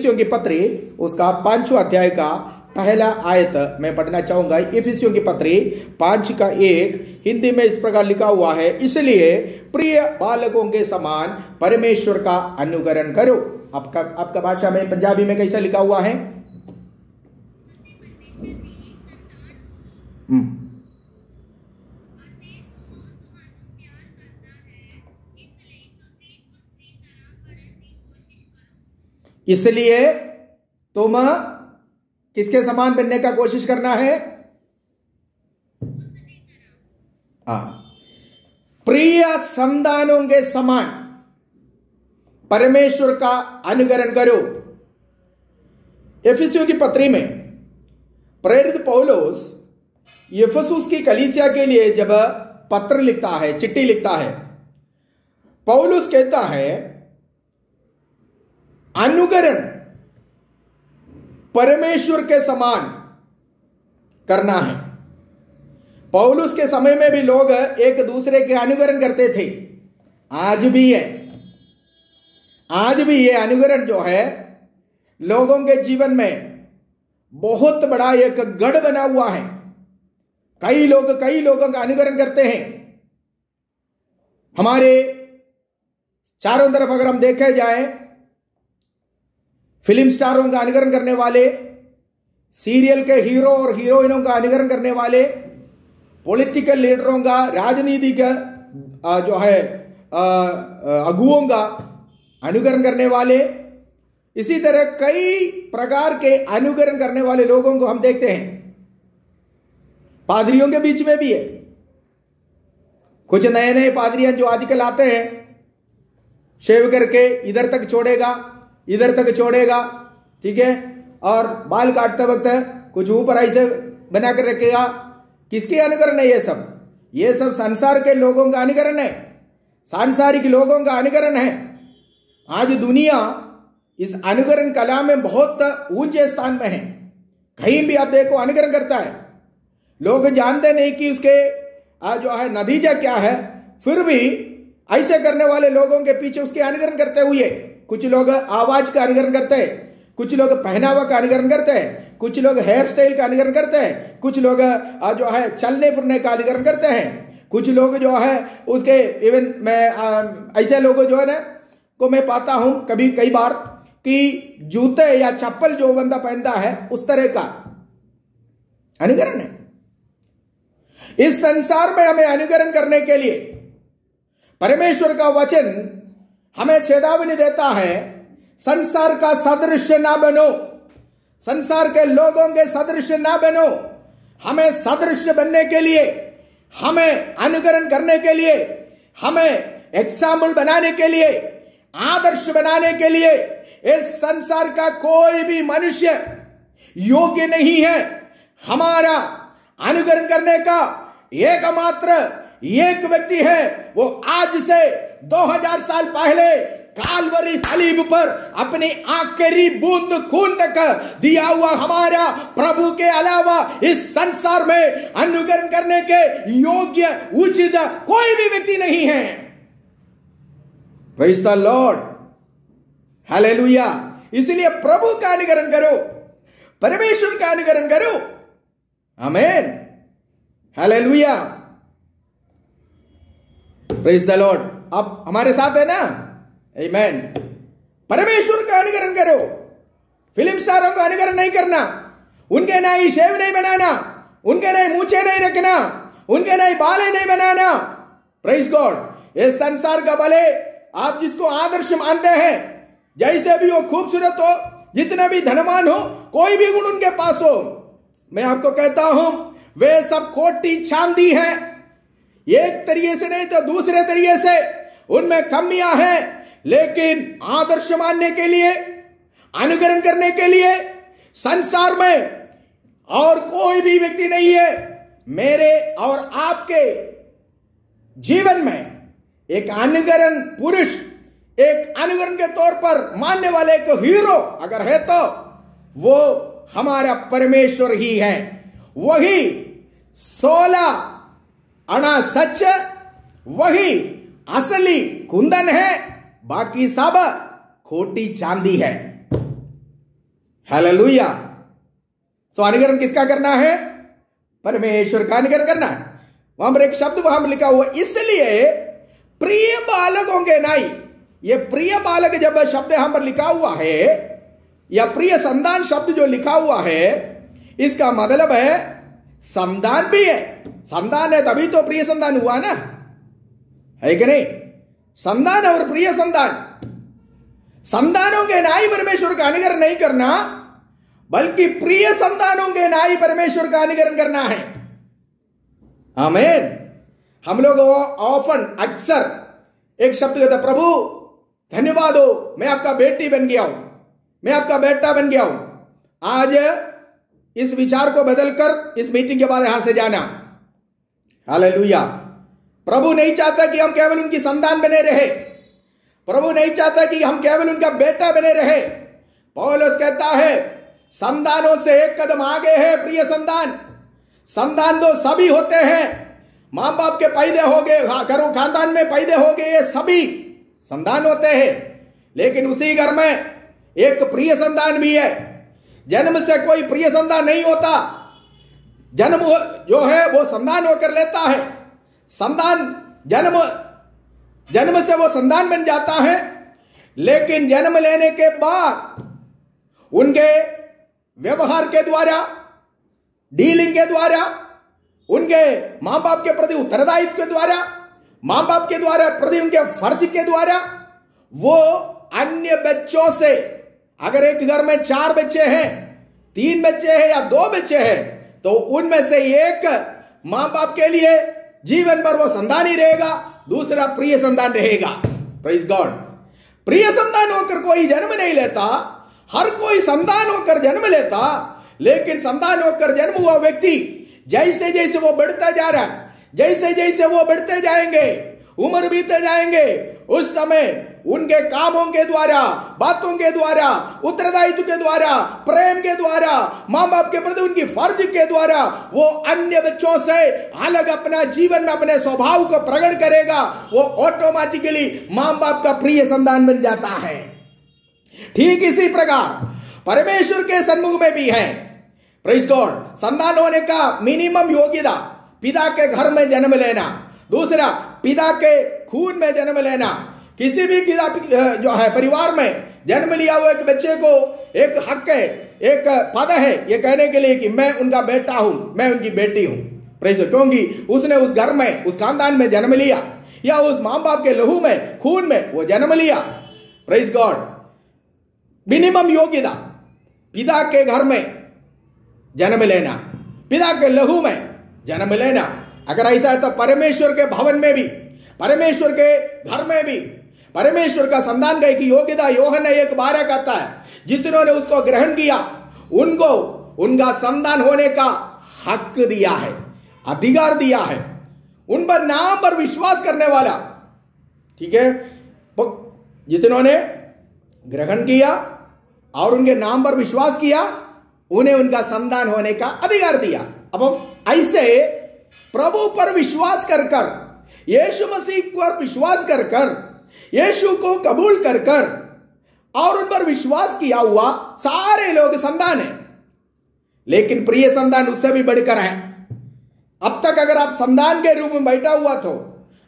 इफिसियों की पत्री उसका 5वां अध्याय का पहला आयत मैं पढ़ना चाहूंगा। इफिसियों की पत्री 5 का 1 हिंदी में इस प्रकार लिखा हुआ है, इसलिए प्रिय बालकों के समान परमेश्वर का अनुकरण करो। आपका भाषा में पंजाबी में कैसा लिखा हुआ है? इसलिए तुम किसके समान बनने का कोशिश करना है? प्रिय संतानों के समान परमेश्वर का अनुकरण करो। इफिसियों की पत्री में प्रेरित पौलुस इफिसुस की कलीसिया के लिए जब पत्र लिखता है, चिट्ठी लिखता है, पौलुस कहता है अनुकरण परमेश्वर के समान करना है। पौलुस के समय में भी लोग एक दूसरे के अनुकरण करते थे, आज भी है। आज भी ये अनुकरण जो है लोगों के जीवन में बहुत बड़ा एक गढ़ बना हुआ है। कई लोगों का अनुकरण करते हैं। हमारे चारों तरफ अगर हम देखे जाए, फिल्म स्टारों का अनुकरण करने वाले, सीरियल के हीरो और हीरोइनों का अनुकरण करने वाले, पॉलिटिकल लीडरों का, राजनीति का जो है अगुओं का अनुकरण करने वाले, इसी तरह कई प्रकार के अनुकरण करने वाले लोगों को हम देखते हैं। पादरियों के बीच में भी है। कुछ नए नए पादरियां जो आजकल आते हैं, शेव करके इधर तक छोड़ेगा, इधर तक छोड़ेगा, ठीक है, और बाल काटते वक्त कुछ ऊपर ऐसे बना कर रखेगा। किसके अनुकरण है ये सब? ये सब संसार के लोगों का अनुकरण है, सांसारिक लोगों का अनुकरण है। आज दुनिया इस अनुकरण कला में बहुत ऊंचे स्थान में है। कहीं भी आप देखो अनुकरण करता है। लोग जानते नहीं कि उसके जो है नतीजा क्या है, फिर भी ऐसे करने वाले लोगों के पीछे उसके अनुकरण करते हुए कुछ लोग आवाज का अनुकरण करते हैं, कुछ लोग पहनावा का अनुकरण करते हैं, कुछ लोग हेयर स्टाइल का अनुकरण करते हैं, कुछ लोग जो है चलने फिरने का अनुकरण करते हैं, कुछ लोग जो है उसके इवन मैं ऐसे लोगों जो है ना को मैं पाता हूं कई बार कि जूते या चप्पल जो बंदा पहनता है उस तरह का अनुकरण है। इस संसार में हमें अनुकरण करने के लिए परमेश्वर का वचन हमें चेतावनी देता है, संसार का सदृश ना बनो, संसार के लोगों के सदृश ना बनो। हमें सदृश बनने के लिए, हमें अनुकरण करने के लिए, हमें एग्जाम्पल बनाने के लिए, आदर्श बनाने के लिए इस संसार का कोई भी मनुष्य योग्य नहीं है। हमारा अनुकरण करने का एकमात्र एक व्यक्ति है, वो आज से 2000 साल पहले कालवरी सलीब पर अपनी आखिरी बूंद खून तक दिया हुआ हमारा प्रभु के अलावा इस संसार में अनुकरण करने के योग्य उचित कोई भी व्यक्ति नहीं है। Praise the Lord, hallelujah. इसलिए प्रभु का अनुकरण करो, परमेश्वर का अनुकरण करो। आमीन, हालेलुया, प्रेज़ द लॉर्ड। आप हमारे साथ है ना? आमीन। परमेश्वर का अनुकरण करो, फिल्म स्टारों का अनुकरण नहीं करना, उनके नए शेव नहीं बनाना, उनके नए मूछे नहीं रखना, उनके नए बाल नहीं बनाना। Praise God. इस संसार का भले आप जिसको आदर्श मानते हैं, जैसे भी वो खूबसूरत हो, जितना भी धनवान हो, कोई भी गुण उनके पास हो, मैं आपको कहता हूं वे सब खोटी चांदी है। एक तरीके से नहीं तो दूसरे तरीके से उनमें कमियां हैं। लेकिन आदर्श मानने के लिए, अनुकरण करने के लिए संसार में और कोई भी व्यक्ति नहीं है। मेरे और आपके जीवन में एक अनुकरण पुरुष, एक अनुकरण के तौर पर मानने वाले एक हीरो अगर है तो वो हमारा परमेश्वर ही है। वही 16 आना सच, वही असली कुंदन है, बाकी सब खोटी चांदी है। हालेलुया। तो अनुकरण किसका करना है? परमेश्वर का अनुकरण करना है। वहां पर एक शब्द वहां पर लिखा हुआ, इसलिए प्रिय बालकों के नाई। ये प्रिय बालक जब शब्द यहां पर लिखा हुआ है, या प्रिय संतान शब्द जो लिखा हुआ है, इसका मतलब है संतान भी है। संतान है तभी तो प्रिय संतान हुआ ना, है कि नहीं? संतान और प्रिय संतान, संतानों के नाई परमेश्वर का अनुकरण नहीं करना, बल्कि प्रिय संतानों के नाई परमेश्वर का अनुकरण करना है। आमीन। हम लोग ऑफन अक्सर एक शब्द कहते, प्रभु धन्यवाद हो, मैं आपका बेटी बन गया हूं, मैं आपका बेटा बन गया हूं। आज इस विचार को बदलकर इस मीटिंग के बाद यहां से जाना। हालेलुया। प्रभु नहीं चाहता कि हम केवल उनकी संतान बने रहे, प्रभु नहीं चाहता कि हम केवल उनका बेटा बने रहे। पौलुस कहता है, संतानों से एक कदम आगे है प्रिय संतान। संतान तो सभी होते हैं, मां बाप के पैदे हो गए, घरों खानदान में पैदे हो गए, ये सभी संतान होते हैं। लेकिन उसी घर में एक प्रिय संतान भी है। जन्म से कोई प्रिय संतान नहीं होता, जन्म जो है वो संतान होकर लेता है। संतान जन्म से वो संतान बन जाता है, लेकिन जन्म लेने के बाद उनके व्यवहार के द्वारा, डीलिंग के द्वारा, उनके मां बाप के प्रति उत्तरदायित्व के द्वारा, मां बाप के द्वारा प्रति उनके फर्ज के द्वारा, वो अन्य बच्चों से, अगर एक घर में 4 बच्चे हैं, 3 बच्चे हैं या 2 बच्चे हैं, तो उनमें से एक मां बाप के लिए जीवन भर वो संतान ही रहेगा, दूसरा प्रिय संतान रहेगा। Praise God. प्रिय संतान होकर कोई जन्म नहीं लेता, हर कोई संतान होकर जन्म लेता, लेकिन संतान होकर जन्म हुआ व्यक्ति जैसे जैसे वो बढ़ता जा रहा है, जैसे जैसे वो बढ़ते जाएंगे, उम्र बीते जाएंगे, उस समय उनके कामों के द्वारा, बातों के द्वारा, उत्तरदायित्व के द्वारा, प्रेम के द्वारा, मां बाप के प्रति उनकी फर्ज के द्वारा, वो अन्य बच्चों से अलग अपना जीवन में अपने स्वभाव को प्रकट करेगा। वो ऑटोमेटिकली मां बाप का प्रिय संतान बन जाता है। ठीक इसी प्रकार परमेश्वर के सन्मुख में भी है। Praise God. संतान होने का मिनिमम योग्यता पिता के घर में जन्म लेना, दूसरा पिता के खून में जन्म लेना। किसी भी जो है परिवार में जन्म लिया हुआ एक बच्चे को एक हक है, एक पद है ये कहने के लिए कि मैं उनका बेटा हूं, मैं उनकी बेटी हूं। प्रेज, क्योंकि उसने उस घर में, उस खानदान में जन्म लिया, या उस मां बाप के लहू में, खून में वो जन्म लिया। Praise God. मिनिमम योग्यता पिता के घर में जन्म लेना, पिता के लहू में जन्म लेना। अगर ऐसा है तो परमेश्वर के भवन में भी, परमेश्वर के घर में भी परमेश्वर का संतान का एक योग्यता यूहन्ना 1:12 कहता है, जितनों उसको ग्रहण किया उनको उनका संतान होने का हक दिया है, अधिकार दिया है, उन पर नाम पर विश्वास करने वाला। ठीक है, जितनों ने ग्रहण किया और उनके नाम पर विश्वास किया, उन्हें उनका संतान होने का अधिकार दिया। अब हम ऐसे प्रभु पर विश्वास कर कर, यीशु मसीह पर विश्वास कर कर, यीशु को कबूल कर कर और उन पर विश्वास किया हुआ सारे लोग संतान है। लेकिन प्रिय संतान उससे भी बढ़कर है। अब तक अगर आप संतान के रूप में बैठा हुआ तो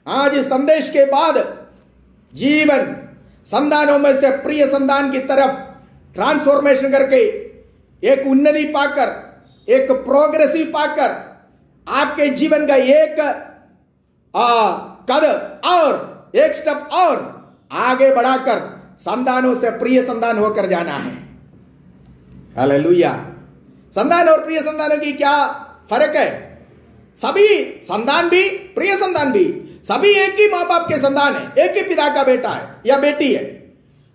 आज इस संदेश के बाद जीवन संतानों में से प्रिय संतान की तरफ ट्रांसफॉर्मेशन करके एक उन्नति पाकर, एक प्रोग्रेसिव पाकर, आपके जीवन का एक कदम और एक स्टेप और आगे बढ़ाकर संतानों से प्रिय संतान होकर जाना है। हालेलुया। संतान और प्रिय संतानों की क्या फर्क है? सभी संतान भी, प्रिय संतान भी, सभी एक ही मां बाप के संतान है, एक ही पिता का बेटा है या बेटी है,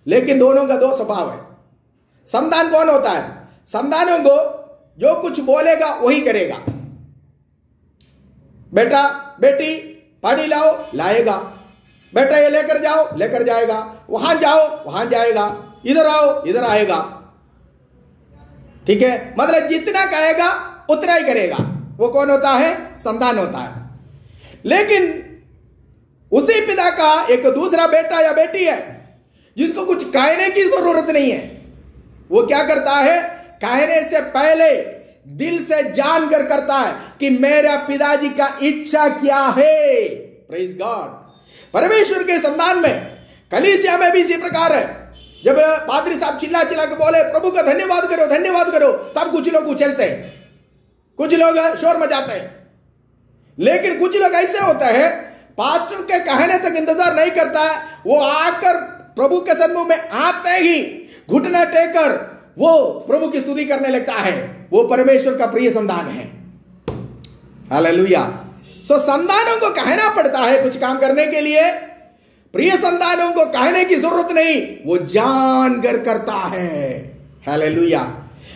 लेकिन दोनों का 2 स्वभाव है। संतान कौन होता है? संतानों को जो कुछ बोलेगा वही करेगा। बेटा बेटी पानी लाओ, लाएगा। बेटा ये लेकर जाओ, लेकर जाएगा। वहां जाओ, वहां जाएगा। इधर आओ, इधर आएगा। ठीक है, मतलब जितना कहेगा उतना ही करेगा। वो कौन होता है? संतान होता है। लेकिन उसी पिता का एक दूसरा बेटा या बेटी है जिसको कुछ कहने की जरूरत नहीं है। वो क्या करता है? कहने से पहले दिल से जानकर करता है कि मेरा पिताजी का इच्छा क्या है। Praise God. परमेश्वर के संतान में, कलीसिया में भी इसी प्रकार है। जब पादरी साहब चिल्ला चिल्ला के बोले प्रभु का धन्यवाद करो धन्यवाद करो, तब कुछ लोग उछलते हैं, कुछ लोग शोर मचाते हैं। लेकिन कुछ लोग ऐसे होते हैं, पास्टर के कहने तक इंतजार नहीं करता है, वो आकर प्रभु के सन्मुख में आते ही घुटना टेकर वो प्रभु की स्तुति करने लगता है। वो परमेश्वर का प्रिय संतान है। हालेलुया। सो संतानों को कहना पड़ता है कुछ काम करने के लिए, प्रिय संतानों को कहने की जरूरत नहीं, वो जानकर करता है। हालेलुया।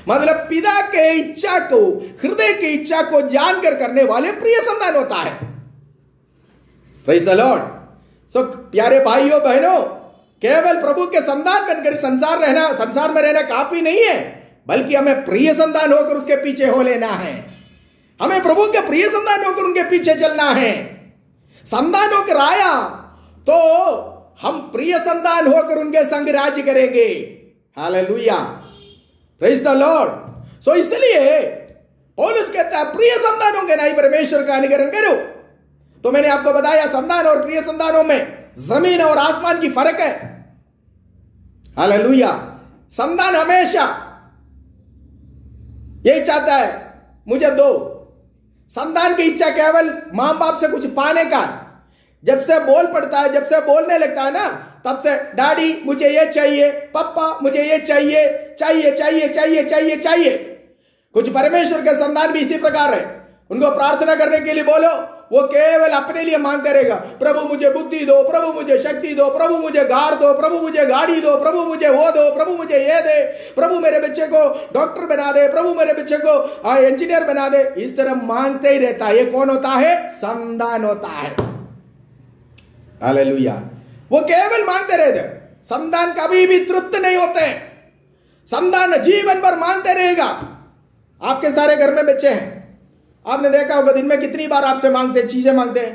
मतलब पिता के इच्छा को, हृदय की इच्छा को जानकर करने वाले प्रिय संतान होता है। Praise the lord. सो प्यारे भाइयों बहनों, केवल प्रभु के संतान बनकर संसार में रहना काफी नहीं है, बल्कि हमें प्रिय संतान होकर उसके पीछे हो लेना है। हमें प्रभु के प्रिय संतान होकर उनके पीछे चलना है। संतान होकर आया तो हम प्रिय संतान होकर उनके संग राज्य करेंगे। Hallelujah. Praise the lord. So इसलिए पौलुस कहता है प्रिय संतानों के नहीं परमेश्वर का अनुकरण करो। तो मैंने आपको बताया संतान और प्रिय संतानों में जमीन और आसमान की फर्क है। हालेलुया। संतान हमेशा यही चाहता है मुझे दो। संतान की इच्छा केवल मां बाप से कुछ पाने का। जब से बोल पड़ता है, जब से बोलने लगता है ना, तब से डैडी मुझे ये चाहिए, पापा मुझे ये चाहिए, चाहिए चाहिए चाहिए चाहिए चाहिए। कुछ परमेश्वर के संतान भी इसी प्रकार है। उनको प्रार्थना करने के लिए बोलो, वो केवल अपने लिए मांग करेगा। प्रभु मुझे बुद्धि दो, प्रभु मुझे शक्ति दो, प्रभु मुझे घर दो, प्रभु मुझे गाड़ी दो, प्रभु मुझे वो दो, प्रभु मुझे ये दे, प्रभु मेरे बच्चे को डॉक्टर बना दे, प्रभु मेरे बच्चे को इंजीनियर बना दे। इस तरह मांगते ही रहता है। ये कौन होता है? संतान होता है। हालेलुया। वो केवल मांगते रहते। संतान कभी भी तृप्त नहीं होते। संतान जीवन भर मांगते रहेगा। आपके सारे घर में बच्चे हैं, आपने देखा होगा दिन में कितनी बार आपसे मांगते हैं, चीजें मांगते हैं।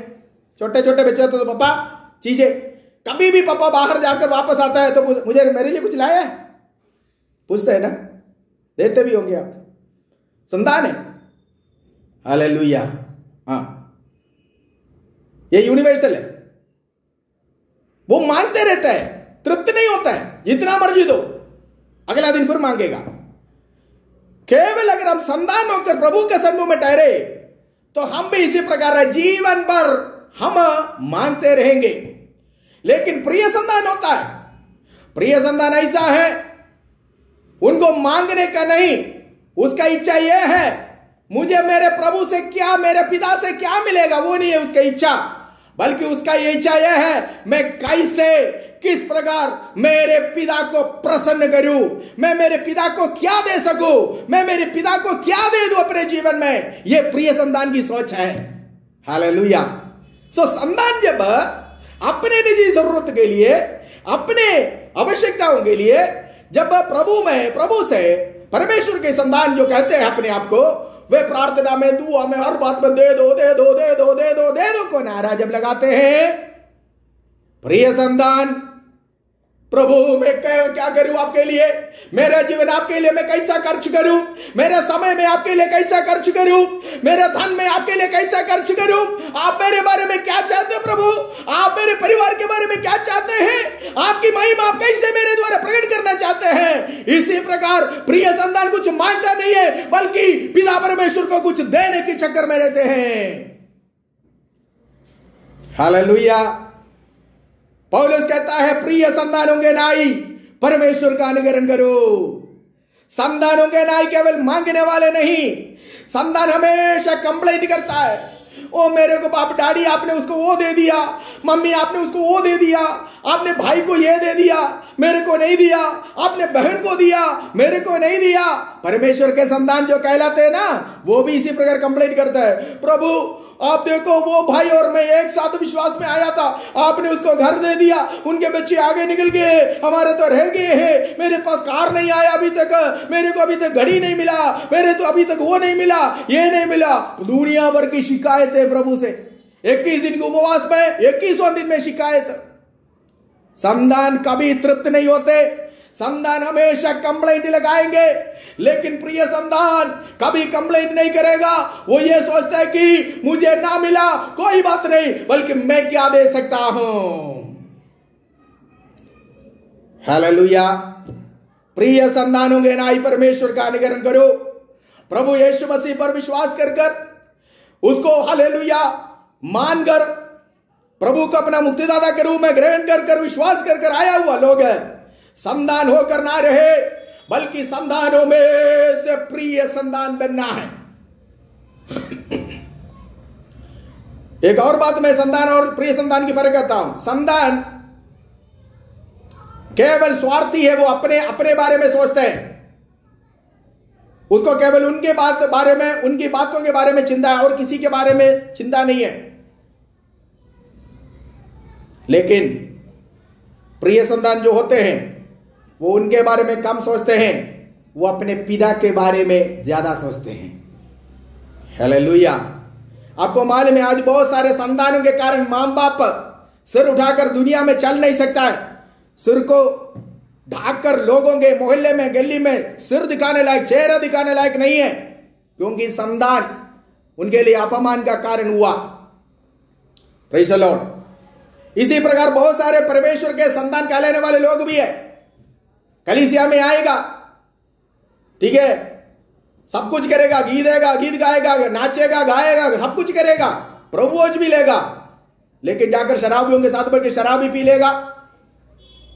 छोटे छोटे बच्चे तो पापा चीजें। कभी भी पापा बाहर जाकर वापस आता है तो मुझे मेरे लिए कुछ लाया है, पूछते हैं ना, देते भी होंगे आप। संतान है। हालेलुया। हाँ, ये यूनिवर्सल है। वो मांगते रहता है, तृप्त नहीं होता है। जितना मर्जी दो, अगला दिन फिर मांगेगा। केवल अगर हम संतान होकर प्रभु के सन्मुख में ठहरे तो हम भी इसी प्रकार है, जीवन भर हम मांगते रहेंगे। लेकिन प्रिय संतान होता है, प्रिय संतान ऐसा है, उनको मांगने का नहीं, उसका इच्छा यह है मुझे मेरे प्रभु से क्या, मेरे पिता से क्या मिलेगा, वो नहीं है उसकी इच्छा, बल्कि उसका ये इच्छा यह है मैं कैसे, किस प्रकार मेरे पिता को प्रसन्न करूं, मैं मेरे पिता को क्या दे सकूं, मैं मेरे पिता को क्या दे दूं अपने जीवन में। यह प्रिय संतान की सोच है। हालेलुया। सो संतान जब अपने निजी जरूरत के लिए, अपने आवश्यकताओं के लिए जब प्रभु से परमेश्वर के संतान जो कहते हैं अपने आप को, वे प्रार्थना में, दुआ में, हर बात में दे दो दे दो दे दो दे दो दे दो को नारा जब लगाते हैं, प्रिय संतान प्रभु मैं क्या करूं आपके लिए, मेरा जीवन आपके लिए मैं कैसा खर्च करूं, मेरे समय में आपके लिए कैसा खर्च करूं, मेरे धन में आपके लिए कैसा खर्च करूं, आप मेरे बारे में क्या चाहते हैं प्रभु, आप मेरे परिवार के बारे में क्या चाहते हैं, आपकी महिमा आप कैसे मेरे द्वारा प्रकट करना चाहते हैं। इसी प्रकार प्रिय संतान कुछ मांगता नहीं है, बल्कि पिता परमेश्वर को कुछ देने के चक्कर में रहते हैं। हालेलुया। पौलुस कहता है प्रिय संतानों के नाई परमेश्वर का अनुकरण करो। संतानों के नाई केवल मांगने वाले नहीं, संतान हमेशा कंप्लेंट करता है, ओ मेरे को बाप डैडी आपने उसको वो दे दिया, मम्मी आपने उसको वो दे दिया, आपने भाई को ये दे दिया, मेरे को नहीं दिया, आपने बहन को दिया, मेरे को नहीं दिया। परमेश्वर के संतान जो कहलाते हैं ना, वो भी इसी प्रकार कंप्लेंट करता है, प्रभु आप देखो वो भाई और मैं एक साथ विश्वास में आया था, आपने उसको घर दे दिया, उनके बच्चे आगे निकल गए, हमारे तो रह गए हैं, मेरे पास कार नहीं आया अभी तक, मेरे को अभी तक घड़ी नहीं मिला, मेरे तो अभी तक वो नहीं मिला, ये नहीं मिला। दुनिया भर की शिकायत है प्रभु से। 21 दिन के उपवास में 21वां दिन में शिकायत। संतान कभी तृप्त नहीं होते, संतान हमेशा कंप्लेंट लगाएंगे, लेकिन प्रिय संतान कभी कंप्लेंट नहीं करेगा। वो ये सोचता है कि मुझे ना मिला कोई बात नहीं, बल्कि मैं क्या दे सकता हूं। हालेलुया। प्रिय संतानों के नाई परमेश्वर का अनुकरण करो, प्रभु यीशु मसीह पर विश्वास कर उसको हालेलुया मानकर प्रभु को अपना मुक्तिदाता के रूप में ग्रहण कर विश्वास कर आया हुआ लोग है। संतान होकर ना रहे, बल्कि संतानों में से प्रिय संतान बनना है। एक और बात मैं संतान और प्रिय संतान की फर्क करता हूं। संतान केवल स्वार्थी है, वो अपने बारे में सोचते हैं, उसको केवल उनके बारे में, उनकी बातों के बारे में चिंता है और किसी के बारे में चिंता नहीं है। लेकिन प्रिय संतान जो होते हैं वो उनके बारे में कम सोचते हैं, वो अपने पिता के बारे में ज्यादा सोचते हैं। हालेलुया। आपको मालूम है आज बहुत सारे संतानों के कारण मां बाप सिर उठाकर दुनिया में चल नहीं सकता है। सिर को ढाककर लोगों के मोहल्ले में गली में सिर दिखाने लायक, चेहरा दिखाने लायक नहीं है, क्योंकि संतान उनके लिए अपमान का कारण हुआ। Praise the Lord. इसी प्रकार बहुत सारे परमेश्वर के संतान कहलाने वाले लोग भी है, कलीसिया में आएगा, ठीक है, सब कुछ करेगा, गीत गाएगा, नाचेगा, गाएगा, सब कुछ करेगा, प्रभुभोज भी लेगा, लेकिन जाकर शराबियों के साथ बैठ शराब भी पी लेगा,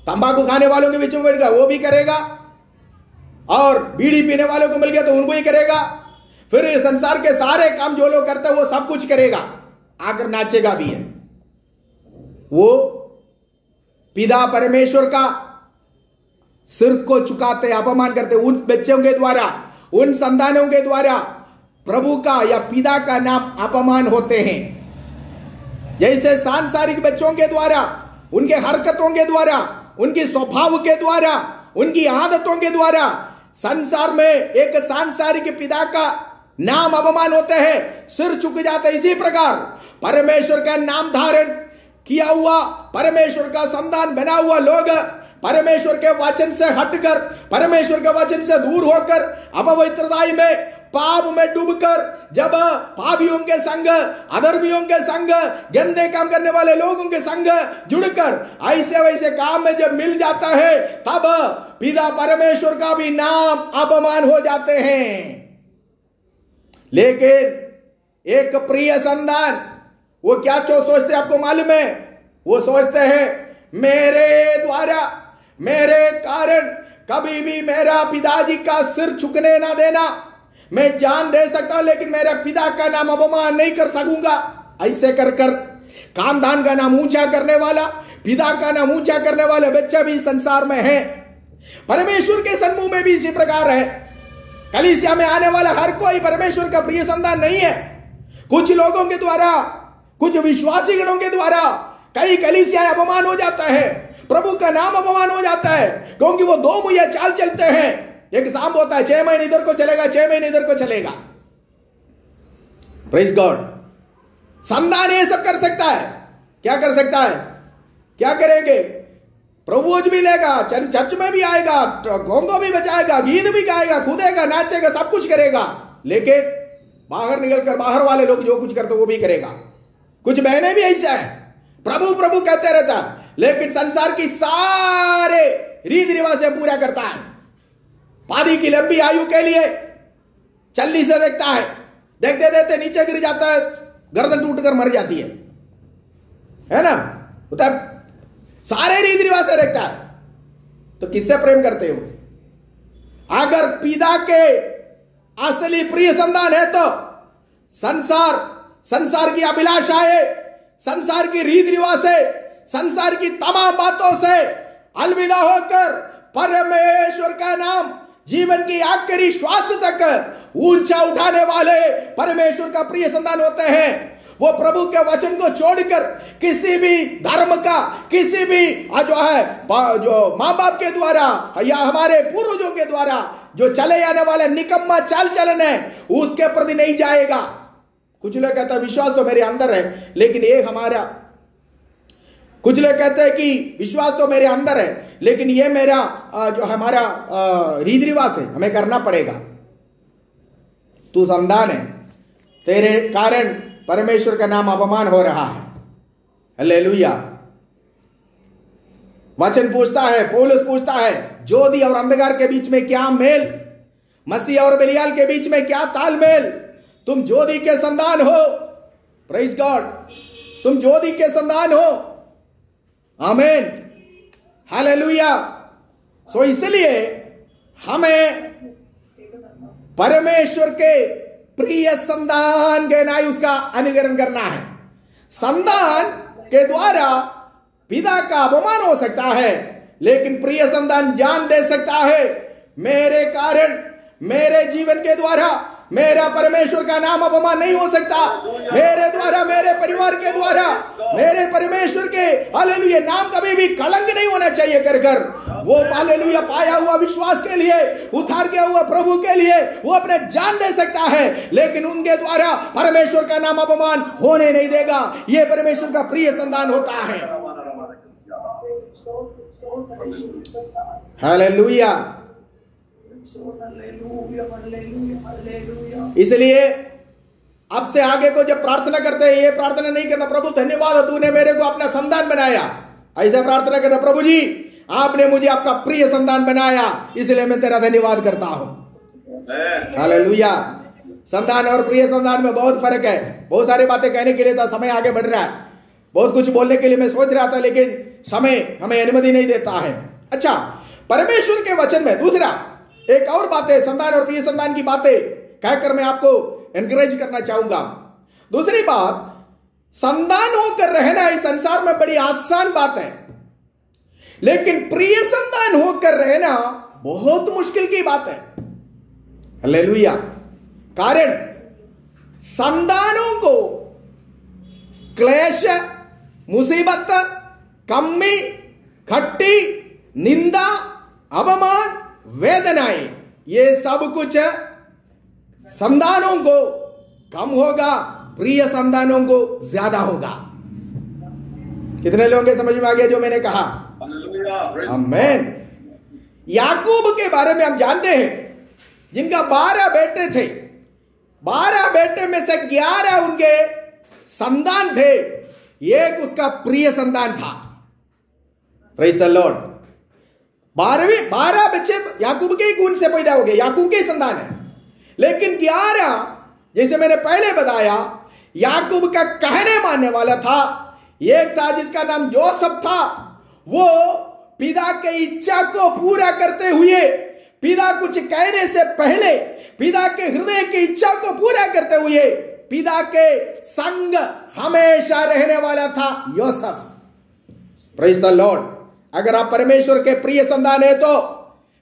तंबाकू खाने वालों के बीच में बैठेगा, वो भी करेगा, और बीड़ी पीने वालों को मिल गया तो उनको ही करेगा। फिर संसार के सारे काम जो लोग करते हैं वो सब कुछ करेगा, आकर नाचेगा भी है। वो पिता परमेश्वर का सिर को चुकाते, अपमान करते, उन बच्चों के द्वारा, उन संतानों के द्वारा प्रभु का या पिता का नाम अपमान होते हैं। जैसे सांसारिक बच्चों के द्वारा, उनके हरकतों के द्वारा, उनके स्वभाव के द्वारा, उनकी आदतों के द्वारा संसार में एक सांसारिक पिता का नाम अपमान होते हैं, सिर झुक जाता है। इसी प्रकार परमेश्वर का नाम धारण किया हुआ, परमेश्वर का संतान बना हुआ लोग परमेश्वर के वचन से हटकर, परमेश्वर के वचन से दूर होकर अपवित्रताई में, पाप में डूबकर, जब पापियों के संग, अधर्मियों के संग, गंदे काम करने वाले लोगों के संग जुड़कर ऐसे वैसे काम में जब मिल जाता है, तब पिता परमेश्वर का भी नाम अपमान हो जाते हैं। लेकिन एक प्रिय संतान वो क्या सोचते आपको मालूम है? वो सोचते हैं मेरे द्वारा, मेरे कारण कभी भी मेरा पिताजी का सिर झुकने ना देना। मैं जान दे सकता हूं लेकिन मेरे पिता का नाम अपमान नहीं कर सकूंगा। ऐसे कर कर खानदान का नाम ऊंचा करने वाला, पिता का नाम ऊंचा करने वाले बच्चे भी संसार में हैं। परमेश्वर के सन्मुख में भी इसी प्रकार है। कलीसिया में आने वाला हर कोई परमेश्वर का प्रिय संतान नहीं है। कुछ लोगों के द्वारा, कुछ विश्वासी गणों के द्वारा कई कलीसिया अपमान हो जाता है, प्रभु का नाम अपमान हो जाता है, क्योंकि वो दो मुहैया चाल चलते हैं। एक सांप होता है, 6 महीने इधर को चलेगा, 6 महीने इधर को चलेगा। Praise God. संतान ये सब कर सकता है। क्या कर सकता है? क्या करेंगे? प्रभुज भी लेगा, चर्च में भी आएगा, घोंघो भी बजाएगा, गीत भी गाएगा, कूदेगा, नाचेगा, सब कुछ करेगा, लेकिन बाहर निकलकर बाहर वाले लोग जो कुछ करते वो भी करेगा। कुछ बहनें भी ऐसा है, प्रभु प्रभु कहते रहता है, लेकिन संसार की सारे रीति रिवाज से पूरा करता है। पादी की लंबी आयु के लिए चलनी से देखता है, देखते देखते नीचे गिर जाता है, गर्दन टूटकर मर जाती है ना? तो सारे रीति रिवाज से देखता है, तो किससे प्रेम करते हो? अगर पिता के असली प्रिय संतान है तो संसार की अभिलाषाएं, संसार की रीति रिवाज से, संसार की तमाम बातों से अलविदा होकर परमेश्वर का नाम जीवन की आखिरी श्वास तक ऊंचा उठाने वाले परमेश्वर का प्रिय संतान होते हैं। वो प्रभु के वचन को छोड़कर किसी भी धर्म का, किसी भी जो मां बाप के द्वारा या हमारे पूर्वजों के द्वारा जो चले जाने वाला निकम्मा चाल चलन है, उसके प्रति नहीं जाएगा। कुछ लोग कहते हैं विश्वास तो मेरे अंदर है, लेकिन ये हमारा, कुछ लोग कहते हैं कि विश्वास तो मेरे अंदर है, लेकिन ये मेरा जो हमारा रीति रिवाज है, हमें करना पड़ेगा। तू संतान है, तेरे कारण परमेश्वर का नाम अपमान हो रहा है। हालेलुया। वचन पूछता है, पौलुस पूछता है, ज्योति और अंधकार के बीच में क्या मेल, मसीह और बलियाल के बीच में क्या तालमेल। तुम ज्योति के संतान हो, प्रेज गॉड, तुम ज्योति के संतान हो। आमीन, हालेलुया। सो इसलिए हमें परमेश्वर के प्रिय संतान के नाई उसका अनुकरण करना है। संतान के द्वारा पिता का अपमान हो सकता है, लेकिन प्रिय संतान जान दे सकता है, मेरे कारण, मेरे जीवन के द्वारा मेरा परमेश्वर का नाम अपमान नहीं हो सकता। मेरे द्वारा, मेरे परिवार के द्वारा मेरे परमेश्वर के हालेलुया नाम कभी भी कलंक नहीं होना चाहिए। कर कर वो हालेलुया पाया हुआ विश्वास के लिए, उतार किया हुआ प्रभु के लिए वो अपने जान दे सकता है, लेकिन उनके द्वारा परमेश्वर का नाम अपमान होने नहीं देगा। ये परमेश्वर का प्रिय संतान होता है। हालेलुया। इसलिए अब से आगे को जब प्रार्थना करते हैं, ये प्रार्थना नहीं करना प्रभु धन्यवाद तूने मेरे को अपना संतान बनाया, ऐसा प्रार्थना करना प्रभु जी आपने मुझे आपका प्रिय संतान बनाया, इसलिए मैं तेरा धन्यवाद करता हूं। हालेलुया। संतान और प्रिय संतान में बहुत फर्क है। बहुत सारी बातें कहने के लिए था, समय आगे बढ़ रहा है, बहुत कुछ बोलने के लिए मैं सोच रहा था, लेकिन समय हमें अनुमति नहीं देता है। अच्छा, परमेश्वर के वचन में दूसरा एक और बात है, संतान और प्रिय संतान की बातें कहकर मैं आपको एनकरेज करना चाहूंगा। दूसरी बात, संतान होकर रहना इस संसार में बड़ी आसान बात है, लेकिन प्रिय संतान होकर रहना बहुत मुश्किल की बात है। हालेलुया। कारण संतानों को क्लेश, मुसीबत, कमी, खट्टी, निंदा, अपमान, वेदनाएं, ये सब कुछ संतानों को कम होगा, प्रिय संतानों को ज्यादा होगा। कितने लोगों के समझ में आ गया जो मैंने कहा? आमीन। याकूब के बारे में हम जानते हैं, जिनका 12 बेटे थे, 12 बेटे में से 11 उनके संतान थे, एक उसका प्रिय संतान था। Praise the Lord. 12 बच्चे याकूब के ही गुण से पैदा हो गए, याकूब के ही संतान है, लेकिन 11 जैसे मैंने पहले बताया याकूब का कहने मानने वाला था। एक था जिसका नाम जोसेफ था, वो पिता के इच्छा को पूरा करते हुए, पिता कुछ कहने से पहले पिता के हृदय की इच्छा को पूरा करते हुए पिता के संग हमेशा रहने वाला था योसेफ। Praise the Lord. अगर आप परमेश्वर के प्रिय संतान है तो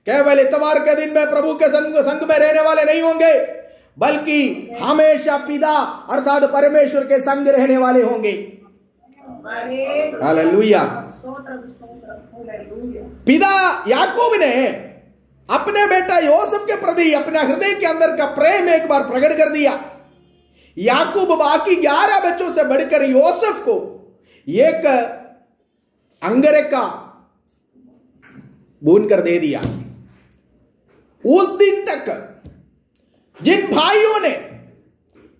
केवल इतवार के दिन में प्रभु के संग में रहने वाले नहीं होंगे, बल्कि हमेशा पिता अर्थात परमेश्वर के संग रहने वाले होंगे। हालेलुया। पिता याकूब ने अपने बेटा योसेफ के प्रति अपने हृदय के अंदर का प्रेम एक बार प्रकट कर दिया। याकूब बाकी 11 बच्चों से बढ़कर योसेफ को एक अंगरखा बुन कर दे दिया। उस दिन तक जिन भाइयों ने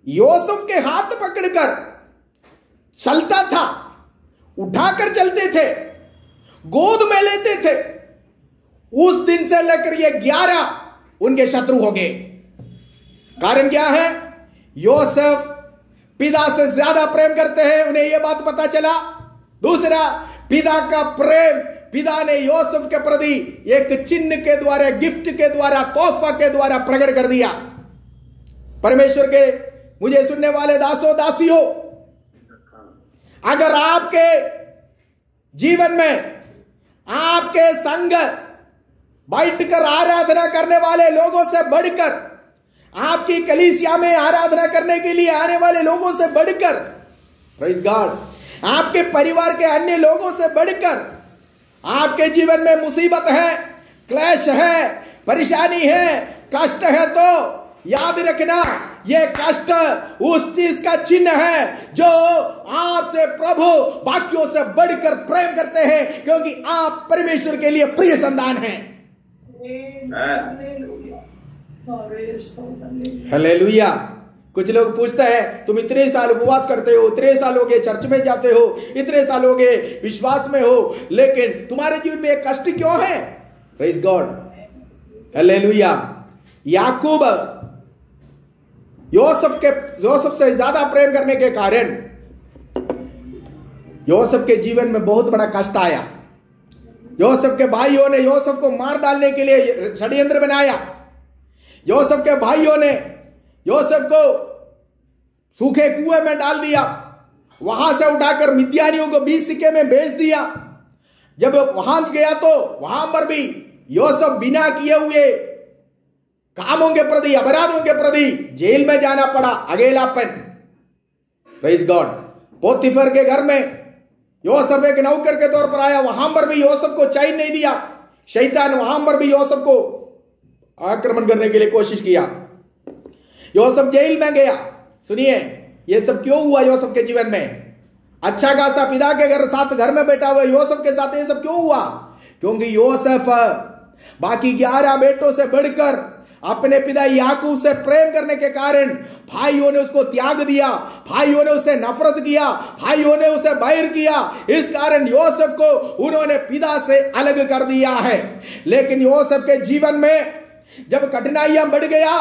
योसेफ के हाथ पकड़कर चलता था, उठाकर चलते थे, गोद में लेते थे, उस दिन से लेकर ये 11 उनके शत्रु हो गए। कारण क्या है? योसेफ पिता से ज्यादा प्रेम करते हैं, उन्हें यह बात पता चला। दूसरा, पिता का प्रेम पिता ने योसेफ के प्रति एक चिन्ह के द्वारा, गिफ्ट के द्वारा, तोहफा के द्वारा प्रकट कर दिया। परमेश्वर के मुझे सुनने वाले दासों दासियों, अगर आपके जीवन में आपके संग बैठकर आराधना करने वाले लोगों से बढ़कर, आपकी कलीसिया में आराधना करने के लिए आने वाले लोगों से बढ़कर, प्रेज़ गॉड, आपके परिवार के अन्य लोगों से बढ़कर आपके जीवन में मुसीबत है, क्लेश है, परेशानी है, कष्ट है, तो याद रखना, ये कष्ट उस चीज का चिन्ह है जो आपसे प्रभु बाकियों से बढ़कर प्रेम करते हैं, क्योंकि आप परमेश्वर के लिए प्रिय संतान हैं। हालेलुया। कुछ लोग पूछते हैं, तुम इतने साल उपवास करते हो, इतने साल हो गए चर्च में जाते हो, इतने साल हो गए विश्वास में हो, लेकिन तुम्हारे जीवन में एक कष्ट क्यों है? Praise god, hallelujah. याकूब योसेफ से ज्यादा प्रेम करने के कारण योसेफ के जीवन में बहुत बड़ा कष्ट आया। योसेफ के भाइयों ने योसेफ को मार डालने के लिए षड्यंत्र बनाया। योसेफ के भाइयों ने योसेफ को सूखे कुएं में डाल दिया, वहां से उठाकर मिद्यानियों को 20 सिक्के में बेच दिया। जब वहां गया तो वहां पर भी योसेफ बिना किए हुए कामों के प्रति, अपराधों के प्रति जेल में जाना पड़ा। अकेलापन, प्रेज गॉड। पोतीफर के घर में योसेफ एक नौकर के तौर पर आया, वहां पर भी योसेफ को चैन नहीं दिया। शैतान वहां पर भी योसेफ को आक्रमण करने के लिए कोशिश किया। योसेफ जेल में गया। सुनिए, ये सब क्यों हुआ योसेफ के जीवन में? अच्छा खासा पिता के घर में बैठा हुआ योसेफ के साथ ये सब क्यों हुआ? क्योंकि योसेफ बाकी 11 बेटों से बढ़कर अपने पिता याकूब से प्रेम करने के कारण भाइयों ने उसको त्याग दिया, भाइयों ने उसे नफरत किया, भाइयों ने उसे बैर किया। इस कारण योसेफ को उन्होंने पिता से अलग कर दिया है। लेकिन योसेफ के जीवन में जब कठिनाइयां बढ़ गया,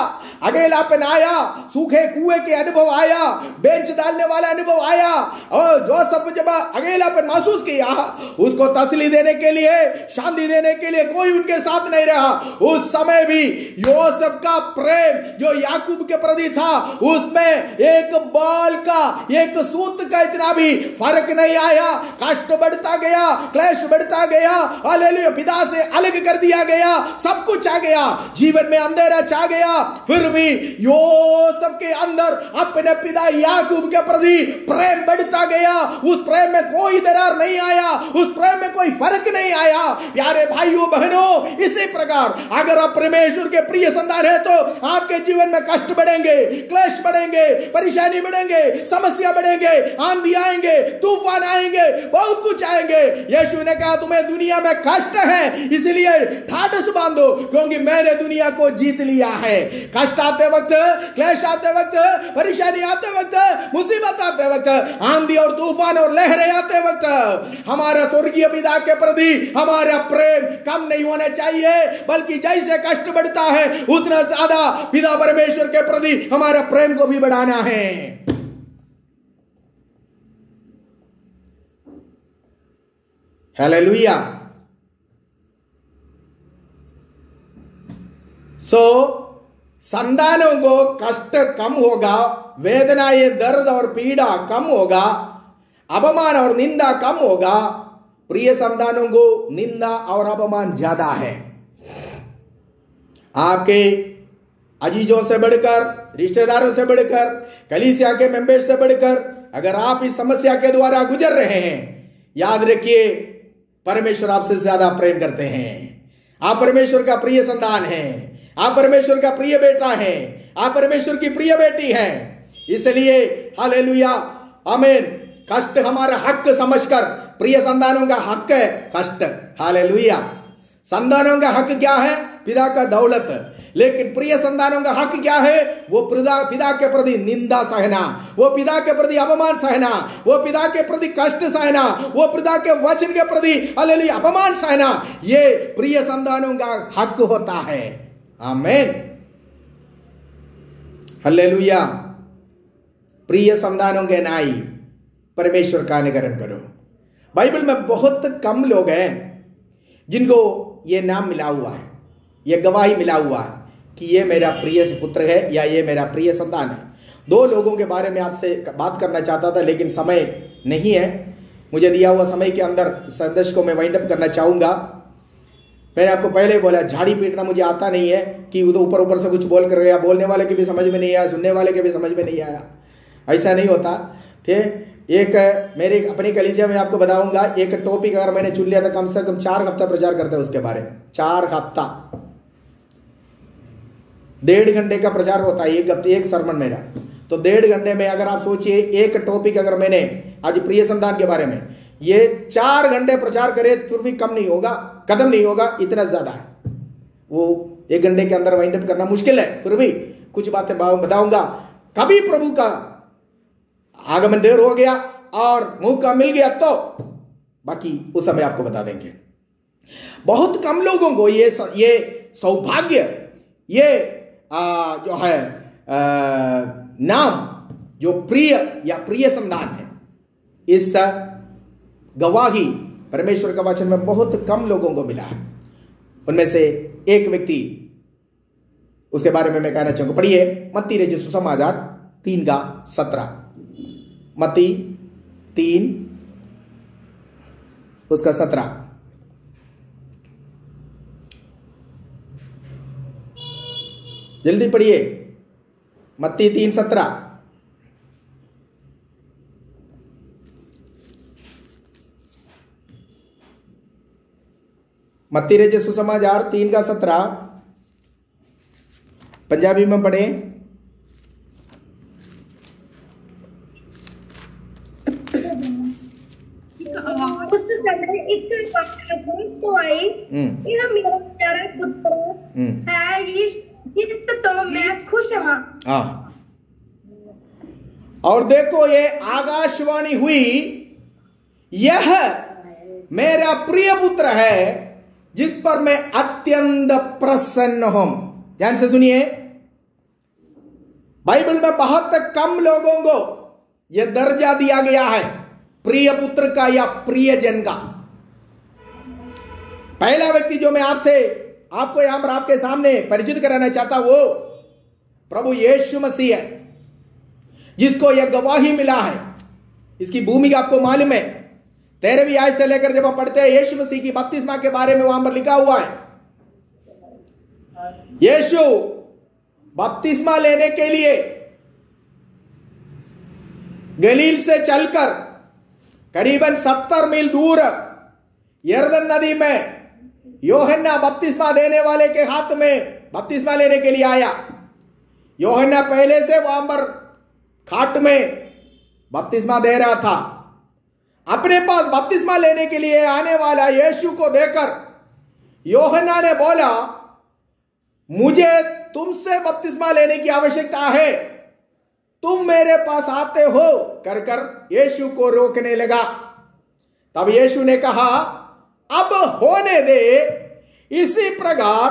अकेलापन आया, सूखे कुएं के अनुभव आया, बेंच डालने वाला अनुभव आया, और जोसेफ जब अकेलापन महसूस किया, उसको तसल्ली देने के लिए, शांति देने के लिए कोई उनके साथ नहीं रहा। उस समय भी योसेफ का प्रेम जो याकूब के प्रति था, उसमें एक बाल का, एक सूत का इतना भी फर्क नहीं आया। कष्ट बढ़ता गया, क्लेश बढ़ता गया, हालेलुया। पिता से अलग कर दिया गया, सब कुछ आ गया, जीवन में अंधेरा छा गया। फिर भी योसेफ के अंदर अपने पिता याकूब के प्रति प्रेम बढ़ता गया। उस प्रेम में कोई दरार नहीं आया, उस प्रेम में कोई फर्क नहीं आया। प्यारे भाइयों बहनों, इसी प्रकार अगर आप परमेश्वर के प्रिय संतान हैं तो आपके जीवन में कष्ट बढ़ेंगे, क्लेश बढ़ेंगे, परेशानी बढ़ेंगे, समस्या बढ़ेंगे, आंधी आएंगे, तूफान आएंगे, बहुत कुछ आएंगे। यीशु ने कहा तुम्हें दुनिया में कष्ट है, इसलिए ठाठस बांधो, क्योंकि मैंने दुनिया को जीत लिया है। कष्ट आते वक्त, क्लेश आते वक्त, परेशानी आते वक्त, मुसीबत आते वक्त, आंधी और तूफान और लहरें आते वक्त हमारा स्वर्गीय पिता के प्रति हमारा प्रेम कम नहीं होना चाहिए, बल्कि जैसे कष्ट बढ़ता है उतना ज्यादा पिता परमेश्वर के प्रति हमारा प्रेम को भी बढ़ाना है। हालेलुया। संतानों को कष्ट कम होगा, वेदनाएं, दर्द और पीड़ा कम होगा, अपमान और निंदा कम होगा। प्रिय संतानों को निंदा और अपमान ज्यादा है। आपके अजीजों से बढ़कर, रिश्तेदारों से बढ़कर, कलीसिया के मेंबर्स से बढ़कर अगर आप इस समस्या के द्वारा गुजर रहे हैं, याद रखिए परमेश्वर आपसे ज्यादा प्रेम करते हैं। आप परमेश्वर का प्रिय संतान हैं, आप परमेश्वर का प्रिय बेटा है, आप परमेश्वर की प्रिय बेटी है। इसलिए हालेलुया, आमीन। कष्ट हमारा हक समझकर, प्रिय संतानों का हक है कष्ट, हालेलुया। संतानों का हक क्या है? पिता का दौलत। लेकिन प्रिय संतानों का हक क्या है? वो पिता के प्रति निंदा सहना, वो पिता के प्रति अपमान सहना, वो पिता के प्रति कष्ट सहना, वो पिता के वचन के प्रति हालेलुया अपमान सहना। ये प्रिय संतानों का हक होता है। आमीन, हालेलुया। प्रिय संतानों के नाई परमेश्वर का अनुकरण करो। बाइबल में बहुत कम लोग हैं जिनको ये नाम मिला हुआ है, ये गवाही मिला हुआ है कि ये मेरा प्रिय पुत्र है या ये मेरा प्रिय संतान है। 2 लोगों के बारे में आपसे बात करना चाहता था, लेकिन समय नहीं है। मुझे दिया हुआ समय के अंदर संदेश को मैं वाइंड अप करना चाहूंगा। मैंने आपको पहले बोला, झाड़ी पीटना मुझे आता नहीं है कि वो तो ऊपर ऊपर से कुछ बोल कर गया, बोलने वाले के भी समझ में नहीं आया, सुनने वाले के भी समझ में नहीं आया। ऐसा नहीं होता। ठीक, एक मेरे अपनी कलीसिया में आपको बताऊंगा, एक टॉपिक अगर मैंने चुन लिया था, कम से कम 4 हफ्ता प्रचार करते हैं उसके बारे में। 4 हफ्ता 1.5 घंटे का प्रचार होता है एक सरमन मेरा, तो 1.5 घंटे में अगर आप सोचिए एक टॉपिक अगर मैंने आज प्रिय संतान के बारे में ये 4 घंटे प्रचार करे तो फिर भी कम नहीं होगा, खत्म नहीं होगा, इतना ज्यादा है। वो 1 घंटे के अंदर वाइंड अप करना मुश्किल है, फिर भी कुछ बातें बताऊंगा। कभी प्रभु का आगमन देर हो गया और मौका मिल गया तो बाकी उस समय आपको बता देंगे। बहुत कम लोगों को ये सौभाग्य, ये जो है नाम जो प्रिय या प्रिय संतान है, इस गवाही परमेश्वर का वचन में बहुत कम लोगों को मिला है। उनमें से एक व्यक्ति, उसके बारे में मैं कहना चाहूंगा। पढ़िए मत्ती रचित सुसमाचार 3:17, मत्ती 3:17। जल्दी पढ़िए, मत्ती 3:17। मत्ती रचित सुसमाचार 3:17 पंजाबी में पढ़े। उस समय एक तो आई, यह मेरा प्यारा पुत्र है, इस तो मैं खुश हूं। और देखो ये आकाशवाणी हुई, यह मेरा प्रिय पुत्र है जिस पर मैं अत्यंत प्रसन्न हूं। ध्यान से सुनिए, बाइबल में बहुत कम लोगों को यह दर्जा दिया गया है प्रिय पुत्र का या प्रिय जन का। पहला व्यक्ति जो मैं आपको यहां पर आपके सामने परिचित कराना चाहता वो प्रभु यीशु मसीह है, जिसको यह गवाही मिला है। इसकी भूमिका आपको मालूम है, 13वीं आयत से लेकर जब हम पढ़ते हैं यीशु मसीह की बपतिस्मा के बारे में, वहां पर लिखा हुआ है यीशु बपतिस्मा लेने के लिए गलील से चलकर करीबन 70 मील दूर यरदन नदी में यूहन्ना बपतिस्मा देने वाले के हाथ में बपतिस्मा लेने के लिए आया। यूहन्ना पहले से वहां पर खाट में बपतिस्मा दे रहा था। अपने पास बपतिस्मा लेने के लिए आने वाला यीशु को देखकर यूहन्ना ने बोला, मुझे तुमसे बपतिस्मा लेने की आवश्यकता है, तुम मेरे पास आते हो कर कर यीशु को रोकने लगा। तब यीशु ने कहा, अब होने दे, इसी प्रकार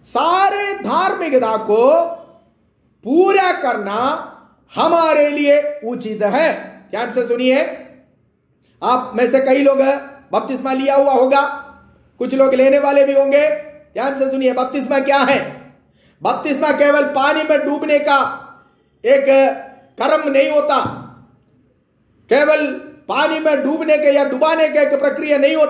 सारे धार्मिकता को पूरा करना हमारे लिए उचित है। ध्यान से सुनिए, आप में से कई लोग बपतिस्मा लिया हुआ होगा, कुछ लोग लेने वाले भी होंगे। ध्यान से सुनिए, बपतिस्मा क्या है? बपतिस्मा केवल पानी में डूबने का एक कर्म नहीं होता, केवल पानी में डूबने के या डुबाने का एक प्रक्रिया नहीं होता।